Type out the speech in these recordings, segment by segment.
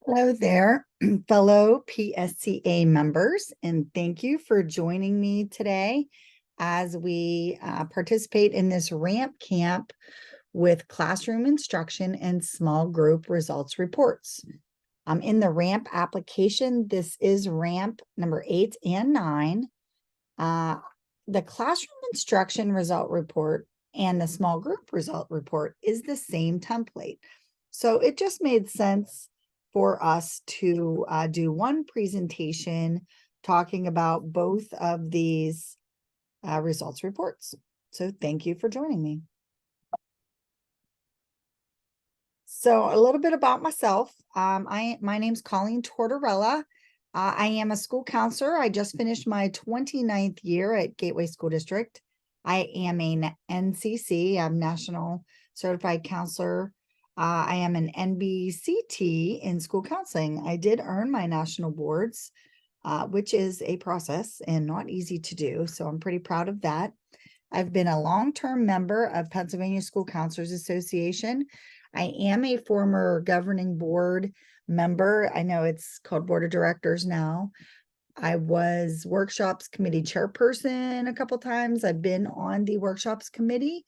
Hello there, fellow PSCA members, and thank you for joining me today as we participate in this RAMP camp with classroom instruction and small group results reports. In the RAMP application, this is RAMP number 8 and 9. The classroom instruction result report and the small group result report is the same template. So it just made sense for us to do one presentation talking about both of these results reports. So thank you for joining me. So a little bit about myself. My name's Colleen Tortorella. I am a school counselor. I just finished my 29th year at Gateway School District. I am an NCC, I'm National Certified Counselor. I am an NBCT in school counseling. I did earn my national boards, which is a process and not easy to do. So I'm pretty proud of that. I've been a long-term member of Pennsylvania School Counselors Association. I am a former governing board member. I know it's called board of directors now. I was workshops committee chairperson a couple times. I've been on the workshops committee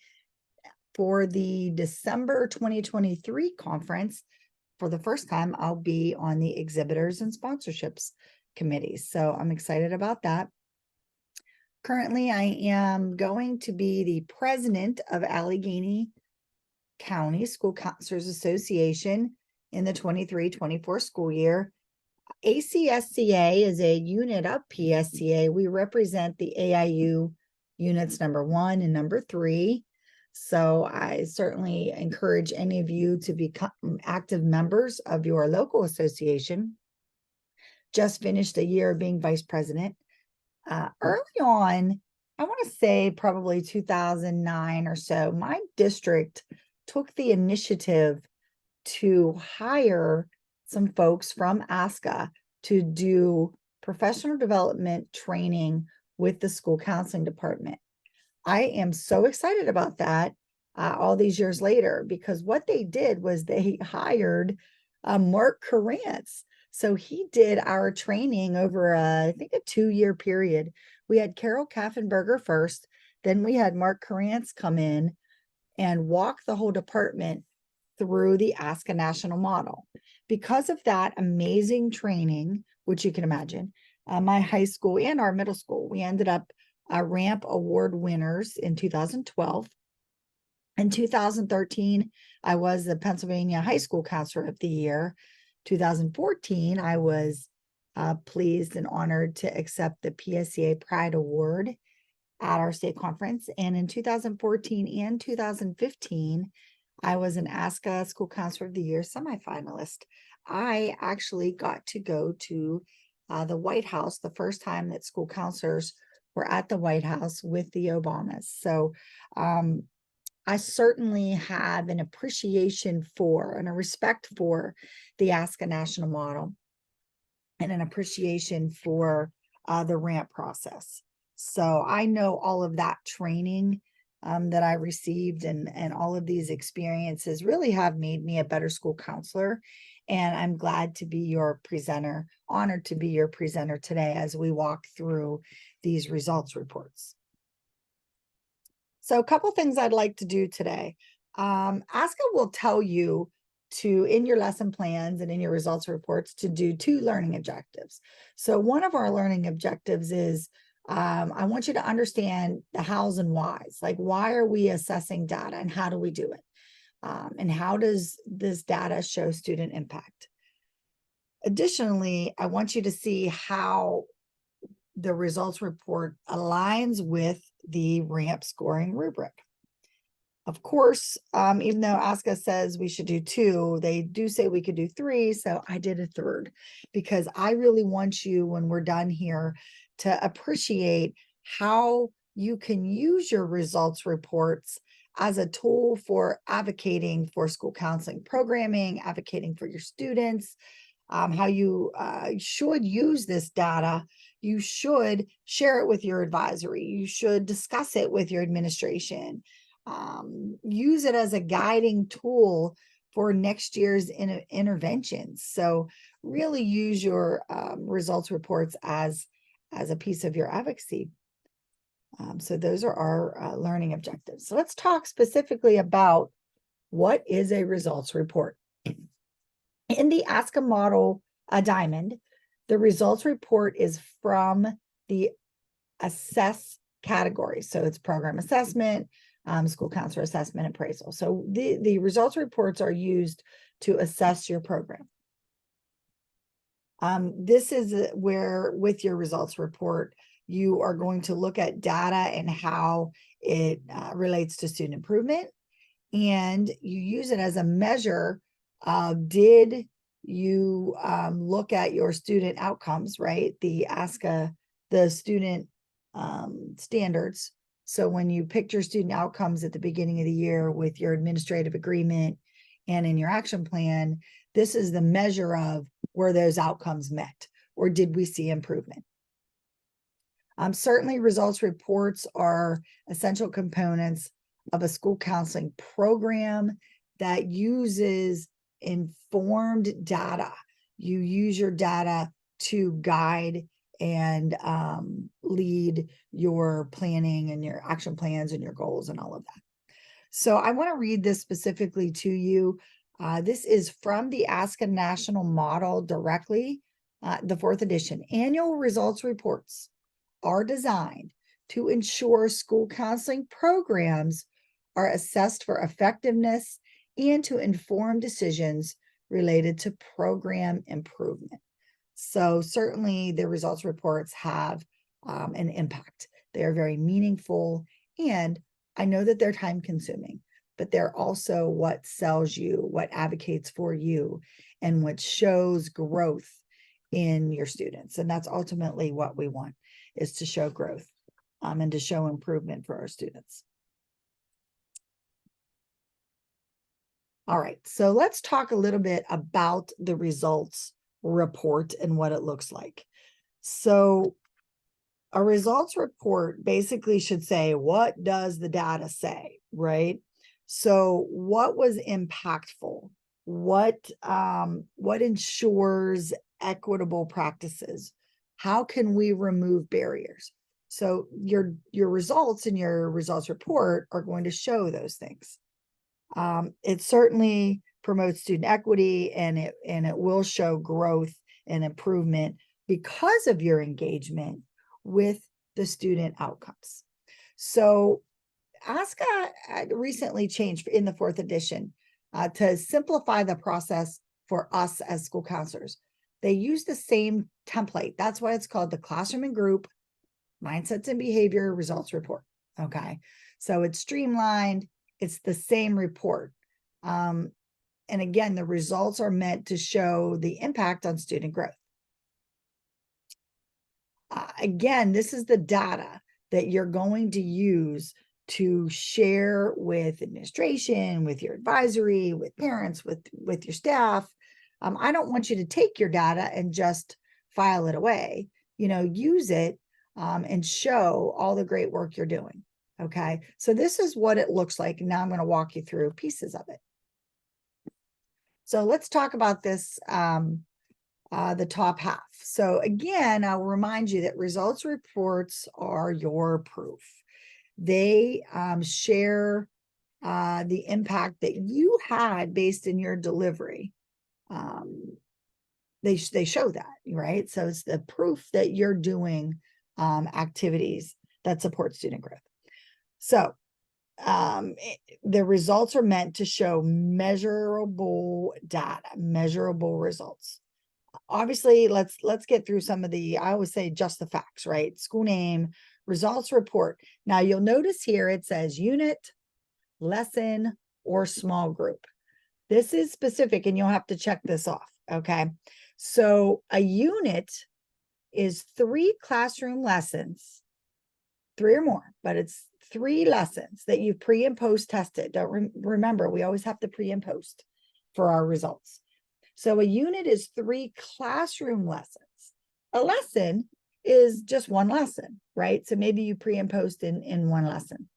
for the December 2023 conference. For the first time, I'll be on the exhibitors and sponsorships committee. So I'm excited about that. Currently, I am going to be the president of Allegheny County School Counselors Association in the 23-24 school year. ACSCA is a unit of PSCA. We represent the AIU units number 1 and number 3. So I certainly encourage any of you to become active members of your local association. Just finished a year of being vice president. Early on, I want to say probably 2009 or so, my district took the initiative to hire some folks from ASCA to do professional development training with the school counseling department. I am so excited about that all these years later, because what they did was they hired Mark Carantz. So he did our training over, I think, a 2-year period. We had Carol Kaffenberger first, then we had Mark Carantz come in and walk the whole department through the ASCA national model. Because of that amazing training, which you can imagine, my high school and our middle school, we ended up RAMP award winners in 2012. In 2013, I was the Pennsylvania High School Counselor of the Year. 2014, I was pleased and honored to accept the PSCA Pride Award at our state conference. And in 2014 and 2015, I was an ASCA School Counselor of the Year semifinalist. I actually got to go to the White House the first time that school counselors were at the White House with the Obamas. So I certainly have an appreciation for and a respect for the ASCA national model and an appreciation for the RAMP process. So I know all of that training that I received and all of these experiences really have made me a better school counselor. And I'm glad to be your presenter, honored to be your presenter today as we walk through these results reports. So a couple things I'd like to do today. ASCA will tell you to, in your lesson plans and in your results reports, to do 2 learning objectives. So one of our learning objectives is I want you to understand the hows and whys. Like, why are we assessing data and how do we do it? And how does this data show student impact? Additionally, I want you to see how the results report aligns with the RAMP scoring rubric. Of course, even though ASCA says we should do 2, they do say we could do 3. So I did a 3rd because I really want you, when we're done here, to appreciate how you can use your results reports as a tool for advocating for school counseling programming, advocating for your students, how you should use this data. You should share it with your advisory. You should discuss it with your administration. Use it as a guiding tool for next year's interventions. So really use your results reports as a piece of your advocacy. So those are our learning objectives. So let's talk specifically about what is a results report. In the ASCA model, a diamond, the results report is from the assess category. So it's program assessment, school counselor assessment, appraisal. So the results reports are used to assess your program. This is where with your results report, you are going to look at data and how it relates to student improvement. And you use it as a measure of, did you look at your student outcomes, right? The ASCA, the student standards. So when you picked your student outcomes at the beginning of the year with your administrative agreement and in your action plan, this is the measure of, were those outcomes met, or did we see improvement? Certainly results reports are essential components of a school counseling program that uses informed data. You use your data to guide and lead your planning and your action plans and your goals and all of that. So I want to read this specifically to you. This is from the ASCA National Model directly, the 4th edition. Annual results reports are designed to ensure school counseling programs are assessed for effectiveness and to inform decisions related to program improvement. So certainly the results reports have an impact. They are very meaningful, and I know that they're time consuming, but they're also what sells you, what advocates for you, and what shows growth in your students. And that's ultimately what we want, is to show growth and to show improvement for our students. All right, so let's talk a little bit about the results report and what it looks like. So a results report basically should say, what does the data say, right? So what was impactful? What ensures equitable practices? How can we remove barriers? So your results in your results report are going to show those things. It certainly promotes student equity, and it will show growth and improvement because of your engagement with the student outcomes. So ASCA recently changed in the 4th edition to simplify the process for us as school counselors. They use the same template. That's why it's called the Classroom and Group Mindsets and Behavior Results Report. Okay, so it's streamlined. It's the same report. And again, the results are meant to show the impact on student growth. Again, this is the data that you're going to use to share with administration, with your advisory, with parents, with your staff. I don't want you to take your data and just file it away. Use it and show all the great work you're doing. Okay, so this is what it looks like. Now I'm going to walk you through pieces of it. So let's talk about this, the top half. So again, I'll remind you that results reports are your proof. They share the impact that you had based in your delivery. They show that, right? So it's the proof that you're doing activities that support student growth. So the results are meant to show measurable data, measurable results. Obviously, let's get through some of the, I always say just the facts, right? School name, results report. Now you'll notice here it says unit, lesson, or small group. This is specific and you'll have to check this off, okay? So a unit is 3 classroom lessons, 3 or more, but it's 3 lessons that you've pre and post tested. Don't remember, we always have to pre and post for our results. So a unit is 3 classroom lessons. A lesson is just 1 lesson, right? So maybe you pre and post in 1 lesson.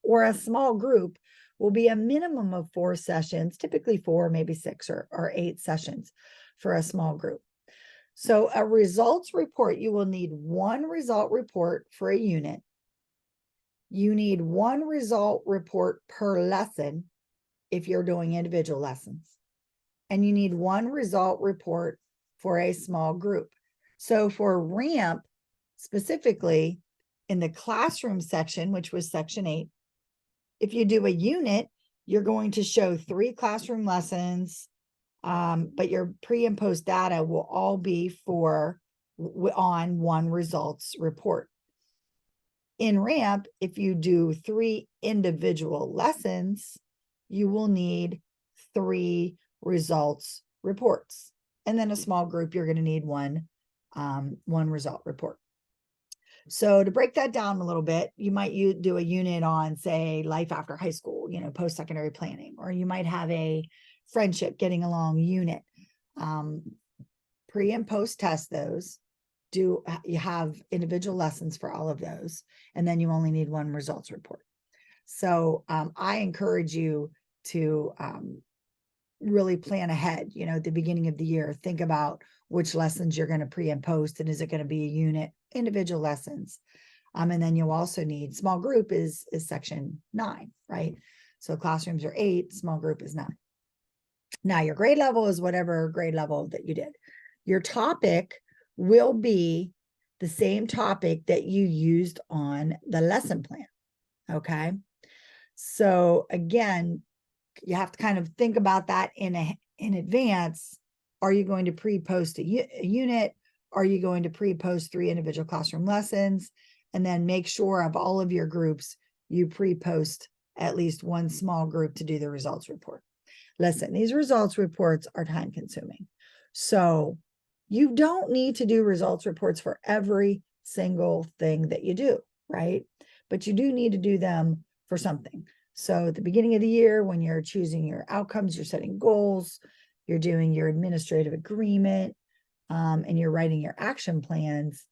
Or a small group will be a minimum of 4 sessions, typically 4, maybe 6 or 8 sessions for a small group. So a results report, you will need 1 result report for a unit. You need 1 result report per lesson if you're doing individual lessons. And you need 1 result report for a small group. So for RAMP, specifically in the classroom section, which was section 8, if you do a unit, you're going to show 3 classroom lessons, but your pre and post data will all be on 1 results report. In RAMP, if you do 3 individual lessons, you will need 3 results reports. And then a small group, you're going to need one result report. So to break that down a little bit, you might do a unit on, say, life after high school, post-secondary planning, or you might have a friendship getting along unit. Pre and post test those. You have individual lessons for all of those, and then you only need 1 results report. So I encourage you to really plan ahead, at the beginning of the year. Think about which lessons you're going to pre and post, and is it going to be a unit, individual lessons. And then you'll also need, small group is section 9, right? So classrooms are 8, small group is 9. Now your grade level is whatever grade level that you did. Your topic will be the same topic that you used on the lesson plan, okay? So again, you have to kind of think about that in advance. Are you going to pre-post a unit? Are you going to pre-post 3 individual classroom lessons? And then make sure of all of your groups, you pre-post at least 1 small group to do the results report. Listen, these results reports are time consuming. So you don't need to do results reports for every single thing that you do, right? But you do need to do them for something. So at the beginning of the year, when you're choosing your outcomes, you're setting goals, you're doing your administrative agreement, and you're writing your action plans,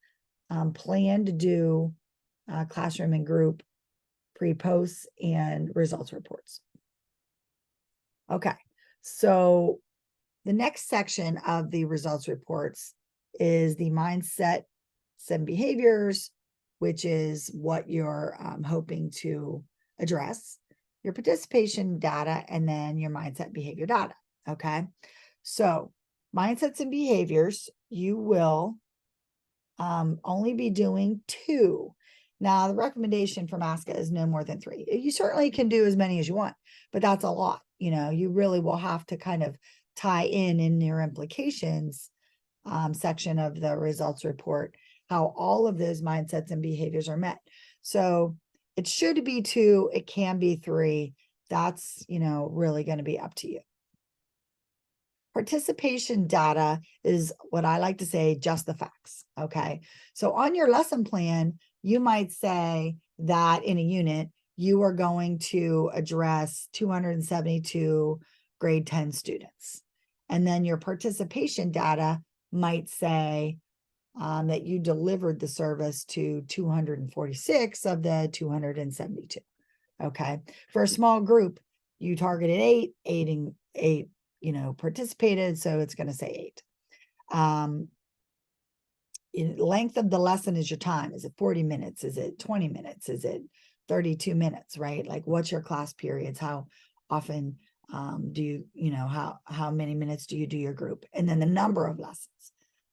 plan to do classroom and group pre-posts and results reports. Okay, so the next section of the results reports is the mindset and behaviors, which is what you're hoping to address, your participation data, and then your mindset behavior data. Okay, so mindsets and behaviors, you will only be doing 2. Now, the recommendation from ASCA is no more than 3. You certainly can do as many as you want, but that's a lot. You really will have to kind of tie in your implications section of the results report, how all of those mindsets and behaviors are met. So it should be 2, it can be 3. That's, really going to be up to you. Participation data is what I like to say, just the facts. Okay. So on your lesson plan, you might say that in a unit, you are going to address 272 grade 10 students. And then your participation data might say that you delivered the service to 246 of the 272. Okay. For a small group, you targeted 8 participated. So it's going to say 8. Length of the lesson is your time. Is it 40 minutes? Is it 20 minutes? Is it 32 minutes, right? Like, what's your class periods? How often do you, how many minutes do you do your group? And then the number of lessons.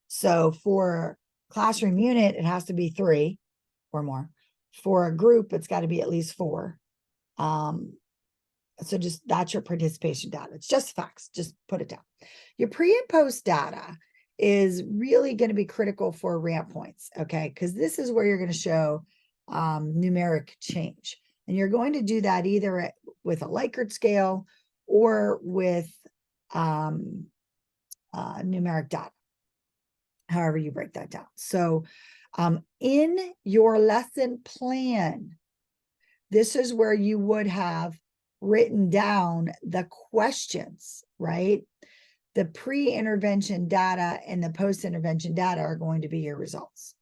So for classroom unit, it has to be 3 or more. For a group, it's got to be at least 4. So that's your participation data. It's just facts. Just put it down. Your pre and post data is really going to be critical for ramp points, okay? Because this is where you're going to show numeric change. And you're going to do that either with a Likert scale or with numeric data, however you break that down. So in your lesson plan, this is where you would have written down the questions, right? The pre-intervention data and the post-intervention data are going to be your results.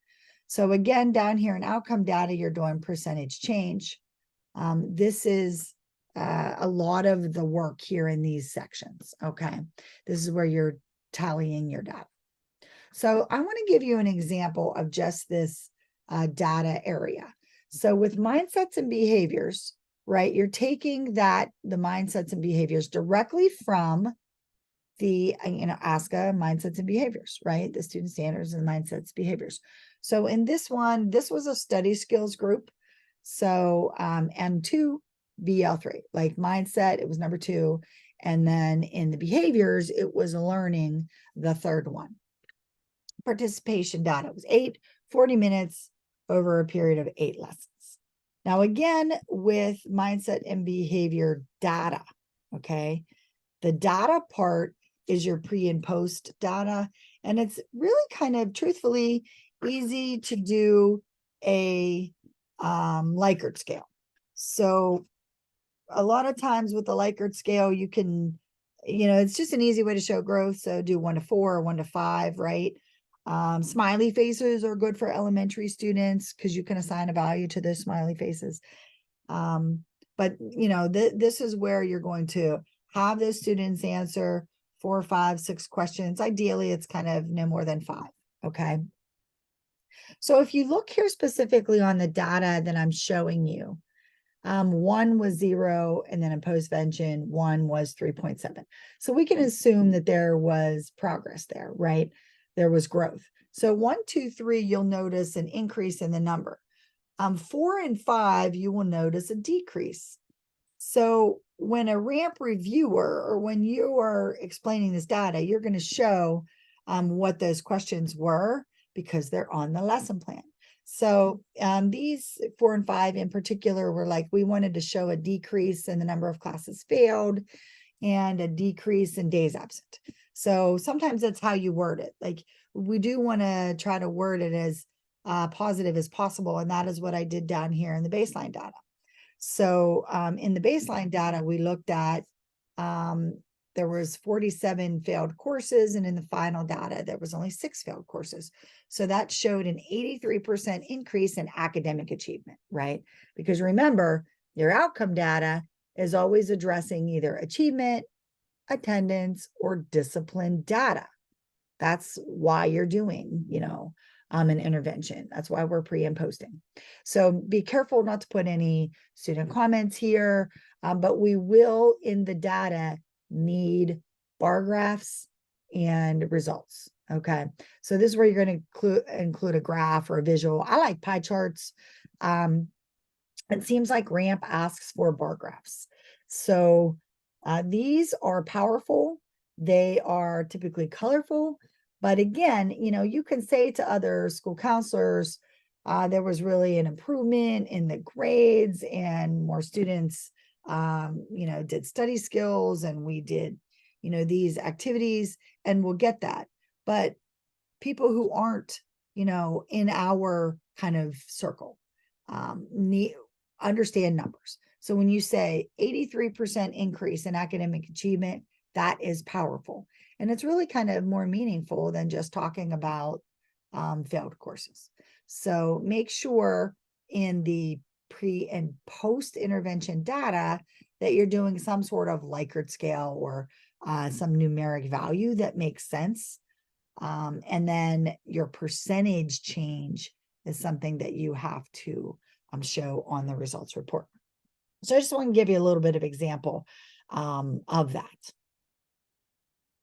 So again, down here in outcome data, you're doing percentage change. This is a lot of the work here in these sections. Okay. This is where you're tallying your data. So I want to give you an example of just this data area. So with mindsets and behaviors, right, you're taking the mindsets and behaviors directly from the, ASCA mindsets and behaviors, right? The student standards and mindsets, behaviors. So in this one, this was a study skills group. So M2, BL3, like mindset, it was number 2. And then in the behaviors, it was learning, the third one. Participation data was 40 minutes over a period of 8 lessons. Now, again, with mindset and behavior data, okay, the data part is your pre and post data. And it's really kind of truthfully easy to do a Likert scale. So a lot of times with the Likert scale, you can, it's just an easy way to show growth. So do 1 to 4 or 1 to 5, right? Smiley faces are good for elementary students because you can assign a value to those smiley faces. But this is where you're going to have those students answer 4, 5, 6 questions. Ideally, it's kind of no more than 5. Okay. So if you look here specifically on the data that I'm showing you, 1 was 0, and then in postvention, 1 was 3.7. So we can assume that there was progress there, right? There was growth. So 1, 2, 3, you'll notice an increase in the number. 4 and 5, you will notice a decrease. So when a RAMP reviewer, or when you are explaining this data, you're going to show what those questions were because they're on the lesson plan. So these 4 and 5 in particular were like, we wanted to show a decrease in the number of classes failed and a decrease in days absent. So sometimes that's how you word it. Like, we do want to try to word it as positive as possible. And that is what I did down here in the baseline data. So in the baseline data, we looked at, there was 47 failed courses, and in the final data, there was only 6 failed courses. So that showed an 83% increase in academic achievement, right? Because remember, your outcome data is always addressing either achievement, attendance, or discipline data. That's why you're doing, an intervention. That's why we're pre and posting. So be careful not to put any student comments here, but we will in the data need bar graphs and results. Okay. So this is where you're going to include a graph or a visual. I like pie charts. It seems like RAMP asks for bar graphs. So these are powerful. They are typically colorful. But again, you can say to other school counselors, there was really an improvement in the grades and more students, did study skills, and we did, these activities, and we'll get that. But people who aren't, in our kind of circle, understand numbers. So when you say 83% increase in academic achievement, that is powerful. And it's really kind of more meaningful than just talking about failed courses. So make sure in the pre and post intervention data that you're doing some sort of Likert scale or some numeric value that makes sense. And then your percentage change is something that you have to show on the results report. So I just want to give you a little bit of example of that.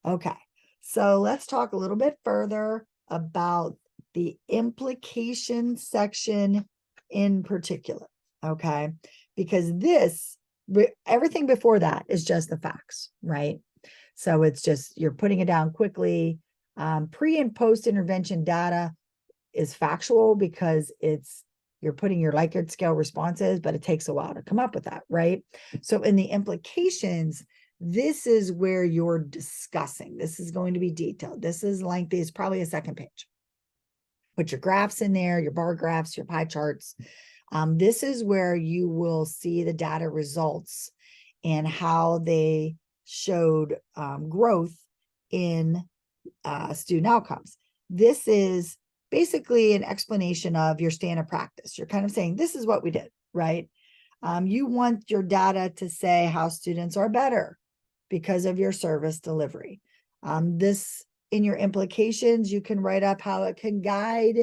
Okay, so let's talk a little bit further about the implication section in particular, okay? Because everything before that is just the facts, right? So it's just, you're putting it down quickly. Pre and post intervention data is factual because you're putting your Likert scale responses, but it takes a while to come up with that, right? So in the implications, this is where you're discussing. This is going to be detailed. This is lengthy. It's probably a second page. Put your graphs in there, your bar graphs, your pie charts. This is where you will see the data results and how they showed growth in student outcomes. This is basically an explanation of your standard practice. You're kind of saying, this is what we did, right? You want your data to say how students are better because of your service delivery. This, in your implications, you can write up how it can guide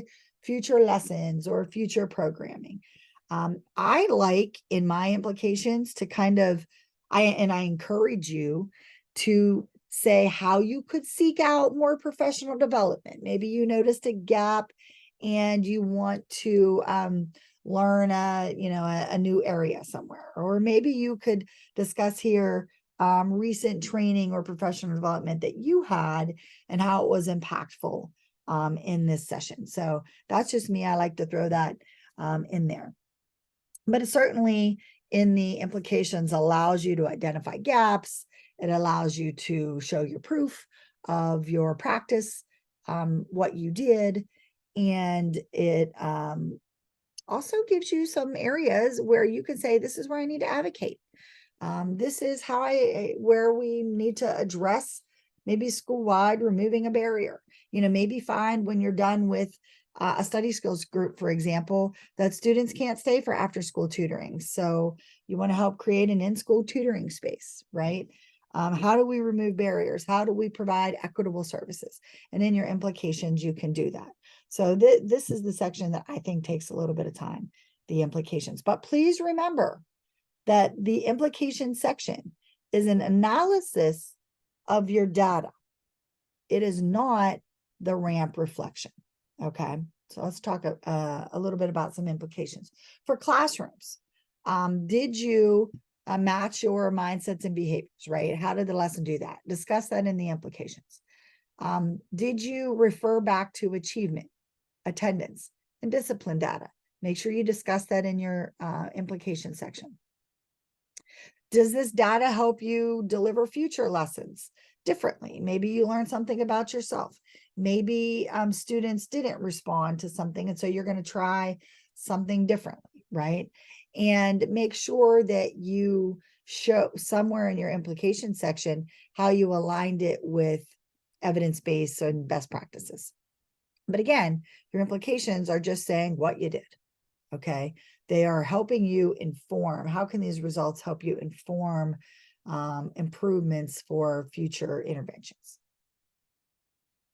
future lessons or future programming. I like in my implications to kind of, I encourage you to say how you could seek out more professional development. Maybe you noticed a gap and you want to learn a new area somewhere, or maybe you could discuss here recent training or professional development that you had and how it was impactful in this session. So that's just me. I like to throw that in there. But it certainly in the implications allows you to identify gaps. It allows you to show your proof of your practice, what you did, and it also gives you some areas where you can say, this is where I need to advocate. This is how where we need to address maybe school-wide removing a barrier. Maybe find when you're done with a study skills group, for example, that students can't stay for after school tutoring. So you want to help create an in-school tutoring space, right? How do we remove barriers? How do we provide equitable services? And in your implications, you can do that. So this is the section that I think takes a little bit of time, the implications. But please remember that the implication section is an analysis of your data. It is not the RAMP reflection. Okay, so let's talk a little bit about some implications. For classrooms, did you match your mindsets and behaviors, right? How did the lesson do that? Discuss that in the implications. Did you refer back to achievement, attendance, and discipline data? Make sure you discuss that in your implication section. Does this data help you deliver future lessons differently? Maybe you learned something about yourself. Maybe students didn't respond to something, and so you're going to try something differently, right? And make sure that you show somewhere in your implication section how you aligned it with evidence-based and best practices. But again, your implications are just saying what you did, okay? They are helping you inform. How can these results help you inform improvements for future interventions?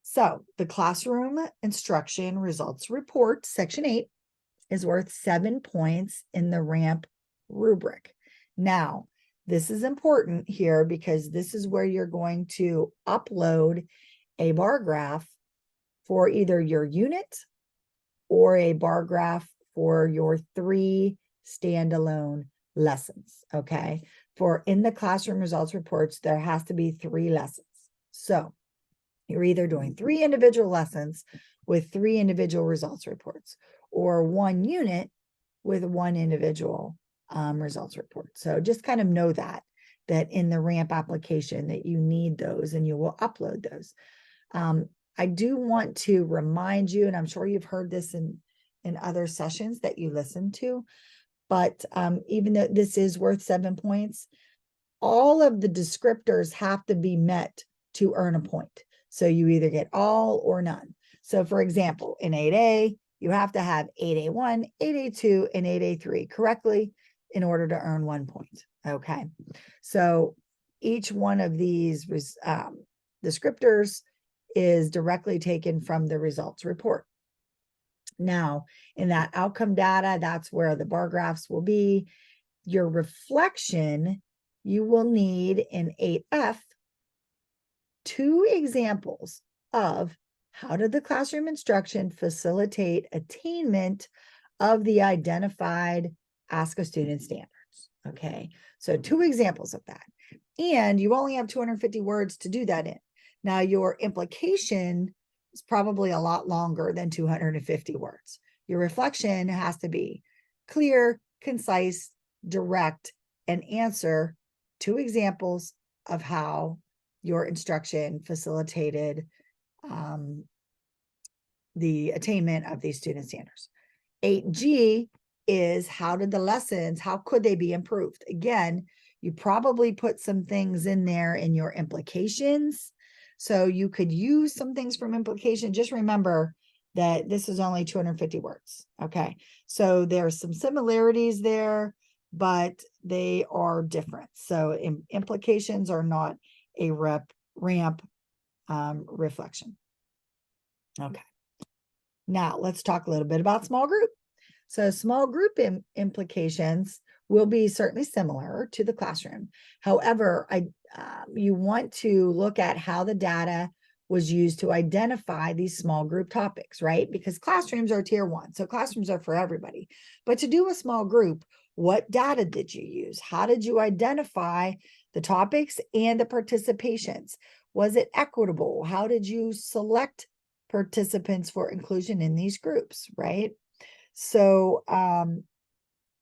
So the classroom instruction results report, section 8, is worth 7 points in the RAMP rubric. Now, this is important here because this is where you're going to upload a bar graph for either your unit or a bar graph for your 3 standalone lessons, okay? For in the classroom results reports, there has to be 3 lessons. So you're either doing 3 individual lessons with 3 individual results reports, or 1 unit with 1 individual results report. So just kind of know that in the RAMP application that you need those and you will upload those. I do want to remind you, and I'm sure you've heard this in other sessions that you listen to, but even though this is worth 7 points, all of the descriptors have to be met to earn a point. So you either get all or none. So for example, in 8A, you have to have 8A1, 8A2, and 8A3 correctly in order to earn 1 point, okay? So each one of these descriptors is directly taken from the results report. Now, in that outcome data, that's where the bar graphs will be. Your reflection, you will need in 8F 2 examples of how did the classroom instruction facilitate attainment of the identified Ask a Student standards. Okay, so 2 examples of that. And you only have 250 words to do that in. Now, your implication is probably a lot longer than 250 words. Your reflection has to be clear, concise, direct, and answer 2 examples of how your instruction facilitated the attainment of these student standards. 8G is how did the lessons, how could they be improved? Again, you probably put some things in there in your implications. So you could use some things from implication. Just remember that this is only 250 words. Okay. So there's some similarities there, but they are different. So implications are not a RAMP reflection. Okay. Now let's talk a little bit about small group. So small group implications will be certainly similar to the classroom. However, you want to look at how the data was used to identify these small group topics, right? Because classrooms are tier 1, so classrooms are for everybody. But to do a small group, what data did you use? How did you identify the topics and the participations? Was it equitable? How did you select participants for inclusion in these groups, right? So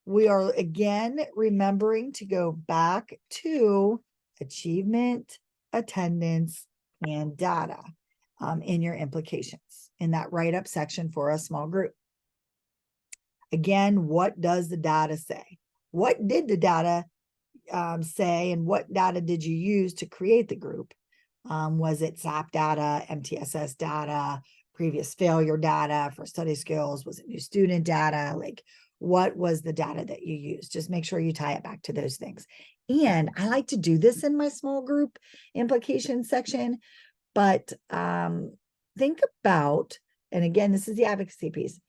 we are again remembering to go back to achievement, attendance, and data in your implications in that write-up section for a small group. Again, what does the data say? What did the data say, and what data did you use to create the group? Was it SAP data, MTSS data, previous failure data for study skills? Was it new student data? Like, what was the data that you used? Just make sure you tie it back to those things. And I like to do this in my small group implication section, but think about, and again, this is the advocacy piece,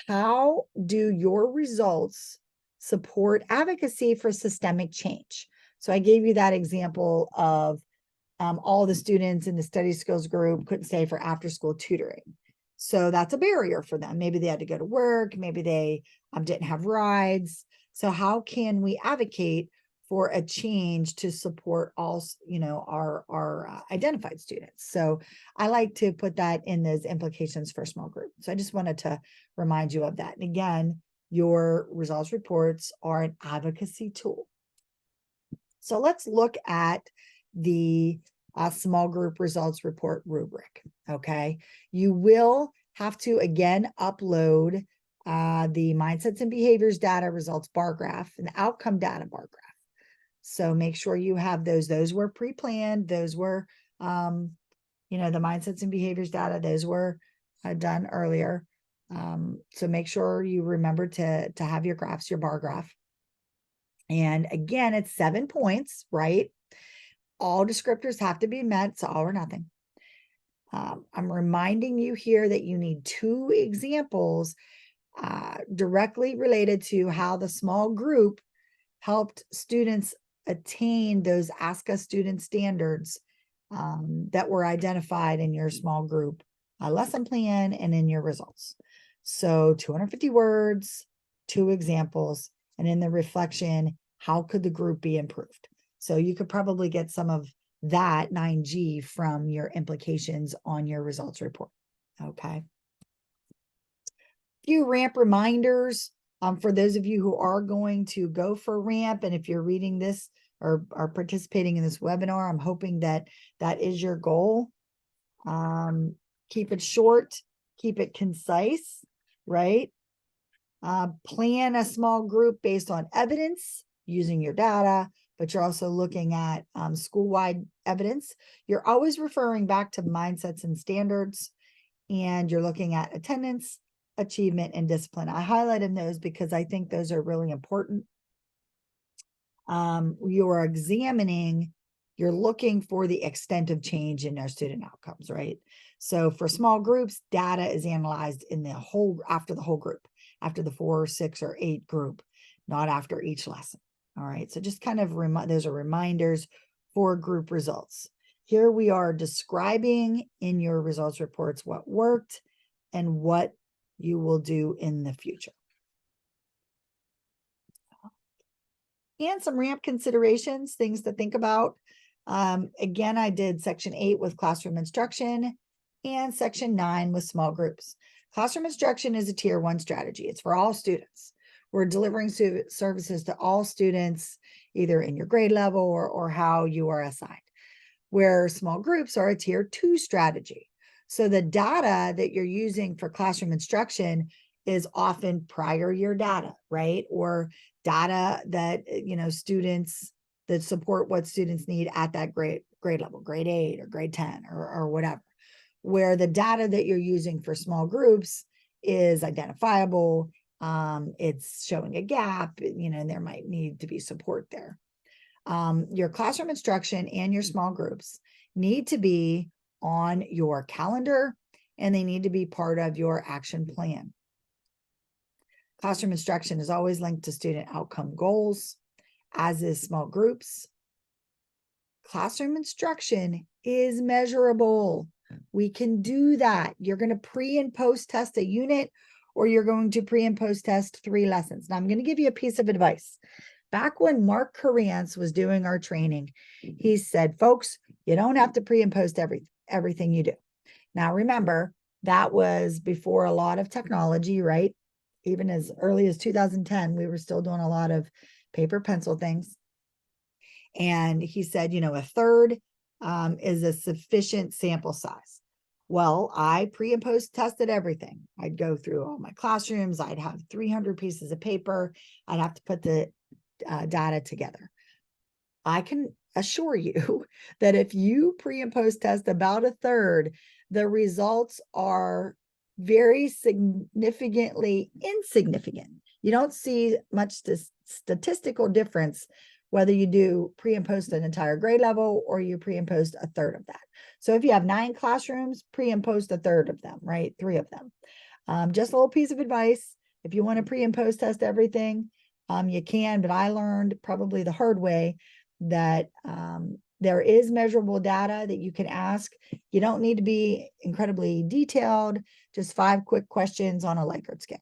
how do your results support advocacy for systemic change? So I gave you that example of all the students in the study skills group couldn't stay for after school tutoring. So that's a barrier for them. Maybe they had to go to work. Maybe they didn't have rides. So how can we advocate for a change to support all, our identified students? So I like to put that in those implications for small group. So I just wanted to remind you of that. And again, your results reports are an advocacy tool. So let's look at the small group results report rubric. Okay. You will have to again upload the mindsets and behaviors data results bar graph and the outcome data bar graph. So make sure you have those. Those were pre-planned. Those were, the mindsets and behaviors data. Those were done earlier. So make sure you remember to have your graphs, your bar graph. And again, it's 7 points, right? All descriptors have to be met. It's all or nothing. I'm reminding you here that you need 2 examples directly related to how the small group helped students attain those Ask Us student standards that were identified in your small group lesson plan and in your results. So 250 words, 2 examples, and in the reflection, how could the group be improved? So you could probably get some of that 9G from your implications on your results report. Okay. Few RAMP reminders for those of you who are going to go for RAMP. And if you're reading this or are participating in this webinar, I'm hoping that that is your goal. Keep it short, keep it concise, right? Plan a small group based on evidence using your data, but you're also looking at school-wide evidence. You're always referring back to mindsets and standards, and you're looking at attendance, achievement, and discipline. I highlighted those because I think those are really important. You're examining, you're looking for the extent of change in our student outcomes, right? So for small groups, data is analyzed in the whole, after the whole group, after the 4, 6, or 8 group, not after each lesson. All right, so just kind of those are reminders for group results. Here we are describing in your results reports what worked and what you will do in the future. And some RAMP considerations, things to think about. Again, I did section 8 with classroom instruction and section 9 with small groups. Classroom instruction is a tier 1 strategy. It's for all students. We're delivering services to all students, either in your grade level or how you are assigned. Where small groups are a tier 2 strategy. So the data that you're using for classroom instruction is often prior year data, right? Or data that, students that support what students need at that grade level, grade 8 or grade 10 or whatever. Where the data that you're using for small groups is identifiable it's showing a gap, and there might need to be support there. Your classroom instruction and your small groups need to be on your calendar, and they need to be part of your action plan. Classroom instruction is always linked to student outcome goals, as is small groups. Classroom instruction is measurable. We can do that. You're going to pre and post test a unit, or you're going to pre and post test 3 lessons. Now, I'm going to give you a piece of advice. Back when Mark Carance was doing our training, he said, folks, you don't have to pre and post everything you do. Now, remember, that was before a lot of technology, right? Even as early as 2010, we were still doing a lot of paper pencil things. And he said, a third is a sufficient sample size. Well, I pre and post tested everything. I'd go through all my classrooms. I'd have 300 pieces of paper. I'd have to put the data together. I can assure you that if you pre and post test about a third, the results are very significantly insignificant. You don't see much statistical difference whether you do pre and post an entire grade level or you pre and post a third of that. So if you have 9 classrooms, pre and post a third of them, right? 3 of them. Just a little piece of advice. If you want to pre and post test everything, you can, but I learned probably the hard way that there is measurable data that you can ask. You don't need to be incredibly detailed, just 5 quick questions on a Likert scale.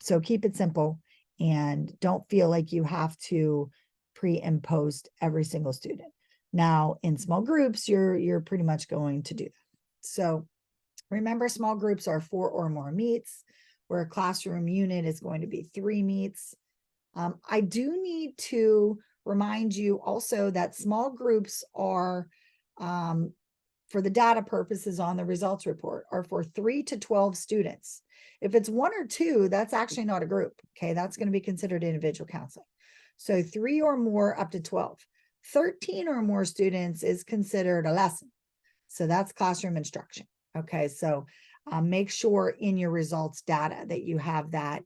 So keep it simple and don't feel like you have to pre and post every single student. Now, in small groups, you're pretty much going to do that. So remember, small groups are 4 or more meets, where a classroom unit is going to be 3 meets. I do need to remind you also that small groups are, for the data purposes on the results report, are for 3 to 12 students. If it's 1 or 2, that's actually not a group. Okay, that's going to be considered individual counseling. So 3 or more up to 12. 13 or more students is considered a lesson. So that's classroom instruction. Okay, so make sure in your results data that you have that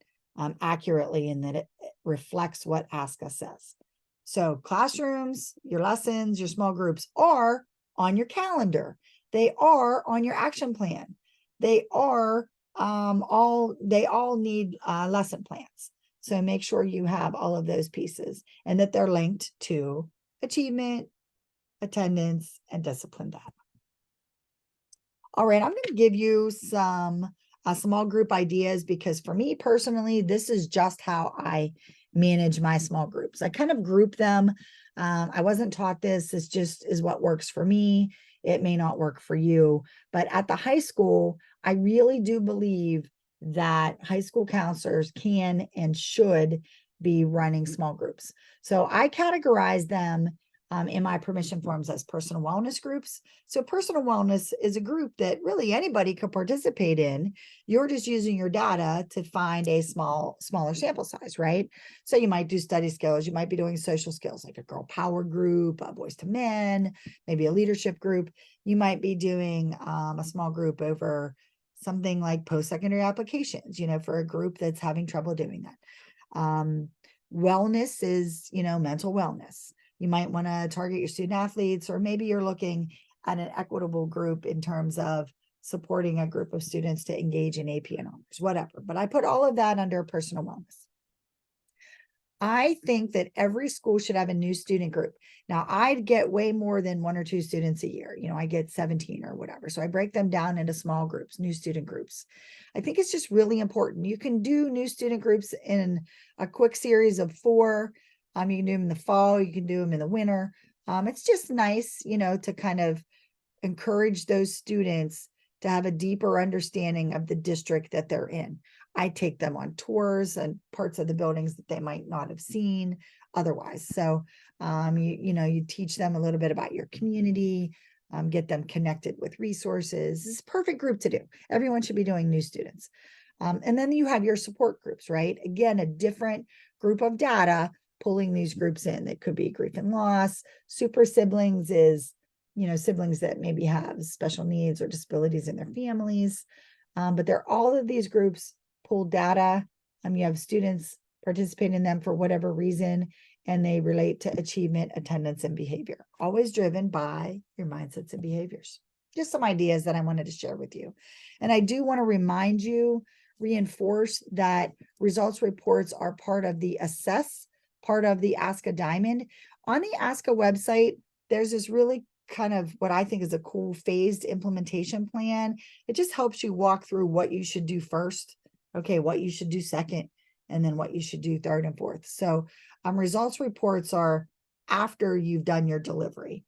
accurately and that it reflects what ASCA says. So classrooms, your lessons, your small groups are on your calendar. They are on your action plan. They are they all need lesson plans. So make sure you have all of those pieces and that they're linked to achievement, attendance, and discipline data. All right, I'm going to give you some small group ideas because for me personally, this is just how I manage my small groups. I kind of group them. I wasn't taught this. This just is what works for me. It may not work for you. But at the high school, I really do believe that high school counselors can and should be running small groups. So I categorize them in my permission forms as personal wellness groups. So personal wellness is a group that really anybody could participate in. You're just using your data to find a smaller sample size, right? So you might do study skills. You might be doing social skills like a girl power group, a boys to men, maybe a leadership group. You might be doing a small group over something like post-secondary applications, for a group that's having trouble doing that. Wellness is, mental wellness. You might want to target your student athletes, or maybe you're looking at an equitable group in terms of supporting a group of students to engage in AP and honors, whatever. But I put all of that under personal wellness. I think that every school should have a new student group. Now, I'd get way more than 1 or 2 students a year. I get 17 or whatever. So I break them down into small groups, new student groups. I think it's just really important. You can do new student groups in a quick series of 4. You can do them in the fall. You can do them in the winter. It's just nice, to kind of encourage those students to have a deeper understanding of the district that they're in. I take them on tours and parts of the buildings that they might not have seen otherwise. So, you teach them a little bit about your community, get them connected with resources. It's a perfect group to do. Everyone should be doing new students. And then you have your support groups, right? Again, a different group of data pulling these groups in. That could be grief and loss. Super siblings is, siblings that maybe have special needs or disabilities in their families. But all of these groups pull data. You have students participate in them for whatever reason, and they relate to achievement, attendance, and behavior, always driven by your mindsets and behaviors. Just some ideas that I wanted to share with you. And I do want to remind you, reinforce that results reports are part of the assess, part of the Ask a Diamond. On the Ask a website, there's this really kind of what I think is a cool phased implementation plan. It just helps you walk through what you should do first, okay, what you should do second, and then what you should do third and fourth. So results reports are after you've done your delivery.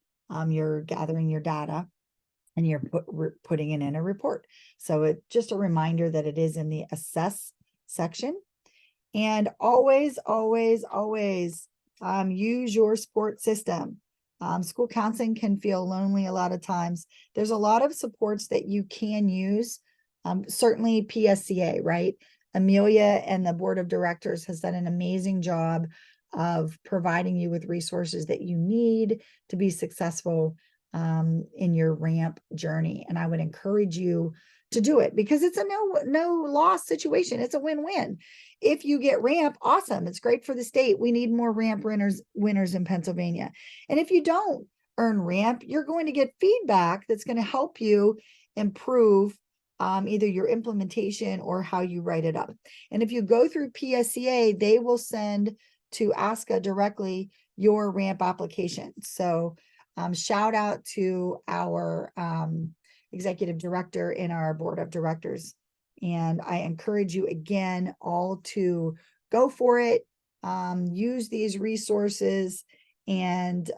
You're gathering your data and you're putting it in a report. So it's just a reminder that it is in the assess section. And always, always, always use your support system. School counseling can feel lonely a lot of times. There's a lot of supports that you can use. Certainly PSCA, right? Amelia and the board of directors has done an amazing job of providing you with resources that you need to be successful in your ramp journey. And I would encourage you to do it because it's a no loss situation. It's a win-win. If you get ramp, awesome. It's great for the state. We need more ramp winners in Pennsylvania. And if you don't earn ramp, you're going to get feedback that's going to help you improve either your implementation or how you write it up. And if you go through PSCA, they will send to ASCA directly your ramp application. So shout out to our executive director in our board of directors. And I encourage you again all to go for it, use these resources, and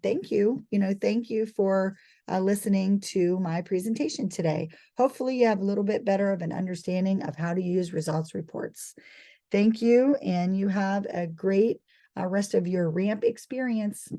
thank you. Thank you for listening to my presentation today. Hopefully you have a little bit better of an understanding of how to use results reports. Thank you, and you have a great rest of your ramp experience.